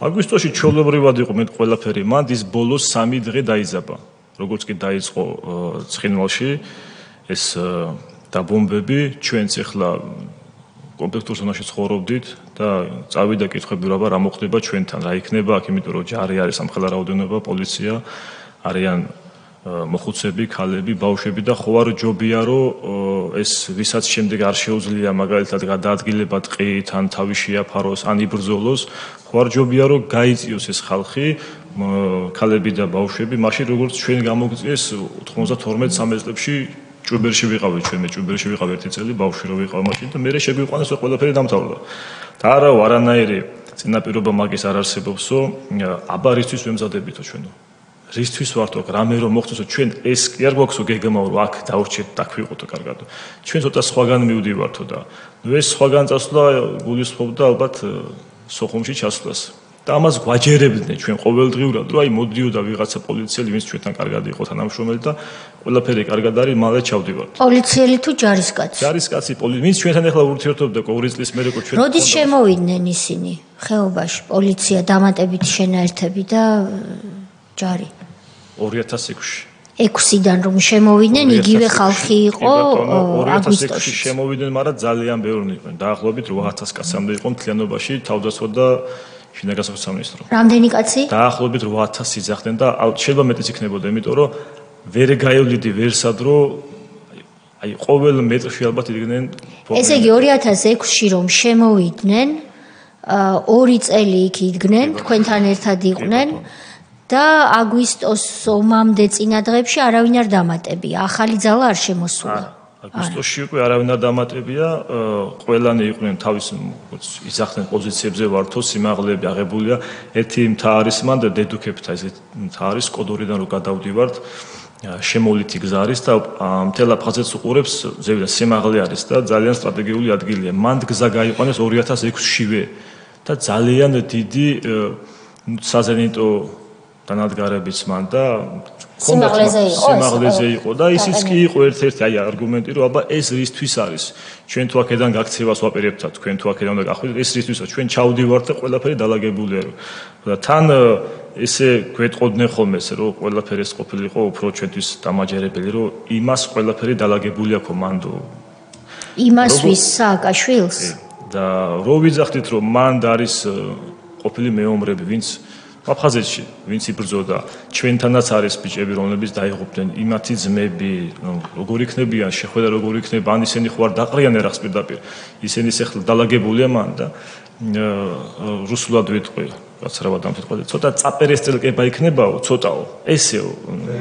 აგვისტოში ჩვეულებრივად იყო მეტ ყველაფერი, მანდ ის ბოლოს 3 დღე დაიზაბა. როგორც კი დაიწყო ცხინვალში ეს დაბომბები, ჩვენც ახლა კომპლექტურ ზონაში ცხოვრობდით და წავიდა კითხვები რა მოხდება ჩვენთან, რა იქნება აქ, იმიტომ რომ ჯარი არის სამხედრო რაოდენობა, პოლიცია, არიან მოხუცები, ქალები, ბავშვები და ხო არ ჯობია რომ ეს ვისაც შემდეგ არ შეუძლია მაგალითად გადაადგილება ტყით, ან თავი შეაფაროს, ან იბრძოლოს, ხო არ ჯობია რომ გაიწიოს ეს ხალხი, ქალები და ბავშვები, მაშინ როგორც ჩვენ გამოგწიეს 92-13 წლებში ჭუბერში ვიყავით ჩვენ, მე ჭუბერში ვიყავ 1 წელი, ბავშვი რო ვიყავ მაშინ და მე შეგვიყვანეს რომ ყველაფერი დამთავრდა. და არავა არანაირი წინაპირობა მაგის არ არსებობსო, აბა რისთვის ვემზადებითო ჩვენო. რისთვის ვართო აქ რამე რომ მოხდოსო ჩვენ ეს კი არ გვაქვსო გეგმაო რომ აქ დავრჩეთ დაქვიყოთო კარგად. ჩვენ ცოტა სხვაგან მივდივართო და ნუ ეს სხვაგან წასვლა გულისხმობდა ალბათ სოხუმში ჩასვლას. და ამას გვაჯერებდნენ ჩვენ ყოველდღიურად რომ აი მოდიოდა ვიღაცა პოლიციელი ვინც ჩვენთან კარგად იყო თანამშრომელი და ყველაფერი კარგად არის მალე ჩავდივართ. პოლიციელი თუ ჯარისკაცი? ჯარისკაცი ვინც ჩვენთან ახლა ურთიერთობდა ყოველი წლის მერე ჩვენ როდის შემოვიდნენ ისინი ხეობაში პოლიცია დამატებითი შენაერთები და ჯარი 2006-ში 6-დან რომ შემოვიდნენ იგივე ხალხი იყო აგვისტოში 2006-ში შემოვიდნენ, მაგრამ ძალიან ბევრი იყვნენ. დაახლოებით 8000 კაცამდე იყო მთლიანობაში თავდაცვა და შინაგან საქმეთა სამინისტრო. რამდენი კაცი? დაახლოებით 8000 იძახდნენ და შეიძლება მეტიც იქნებოდა, იმიტომ რომ ვერ გაივლიდი ვერსად რომ აი ყოველ მეტრში ალბათ იდგნენ. ესე იგი 2006-ში რომ შემოვიდნენ 2 წელი იქ იდგნენ, თქვენთან ერთად იყვნენ. და აგვისტოს ომამდე წინა დღეებში არავინ არ დამატებია. ახალი ძალა არ შემოსულა. აგვისტოში უკვე არავინ არ დამატებია, ყველანი იყვნენ თავის იძახდნენ პოზიციებზე ვართო, სიმაღლეები აღებულია. ერთი მთა არის მან და დედუქებთა ეს მთა არის კოდორიდან რო გადავდივართ, შემოვლითი გზა არის და მთელ აფხაზეთს უყურებს, ზევიდან სიმაღლე არის და ძალიან სტრატეგიული ადგილია. მან გზა გაიყვანეს 2006-შივე და ძალიან დიდი საზენიტო დანადგარებიც მან და სიმაღლეზე იყო და ისიც კი იყო ერთ-ერთი აი არგუმენტი რომ აბა ეს რისთვის არის ჩვენ თუ აქედან გაქცევას ვაპირებთ თქვენ თუ აქედან უნდა გახვიდეთ ეს რისთვისაც ჩვენ ჩავდივართ და ყველაფერი დალაგებულია და თან ესე გვეტყოდნენ ხოლმე ეს რომ ყველაფერი ეს ყოფილიყო უფრო ჩვენთვის დამაჯერებელი რომ იმას ყველაფერი დალაგებული აქვს მანდო იმას ვის სააკაშვილს და რო ვიძახდით რომ მანდ არის ყოფილი მეომრები ვინც აფხაზეთში ვინც იბრძოდა ჩვენთანაც არის ბიჭები რომლებიც დაიღუპნენ იმათი ძმები როგორ იქნებიან შეხვედრა როგორ იქნება ან ისინი ხო არ დაყრიან ერახს პირდაპირ ისინი ახლა დალაგებულია მან და რუსულად ვიტყვი გაცრავად ამთხოვე ცოტა წაპერესტელკება იქნებაო ცოტაო ესეო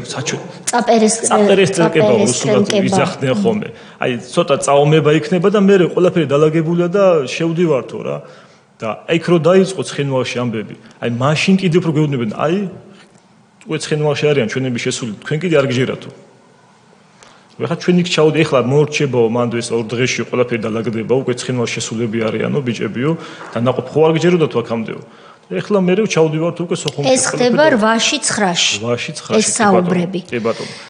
წაპერესტელკება რუსულად ვიძახდნენ ხოლმე აი ცოტა წაომება იქნება და მე ყველაფერი დალაგებულია და შევდივართო რა და იქ რო დაიწყო ცხინვალში ამბები აი მაშინ კიდევ უფრო გვეუბნებიან აი უკვე ცხინვალში არიან ჩვენები შესული თქვენ კიდე არ გჯერათო ვეხლა ჩვენ იქ ჩავდი ეხლა მორჩებაო მანდ ეს 2 დღეში ყველაფერი დალაგდება უკვე ცხინვალში შესულები არიანო ბიჭებიო და ნაყოფ ხო არ გჯეროდათ აქამდეო ეხლა მე ჩავდივართ უკვე სოხუმში ეს ხდება 8-9-ში ეს საუბრები კი ბატონო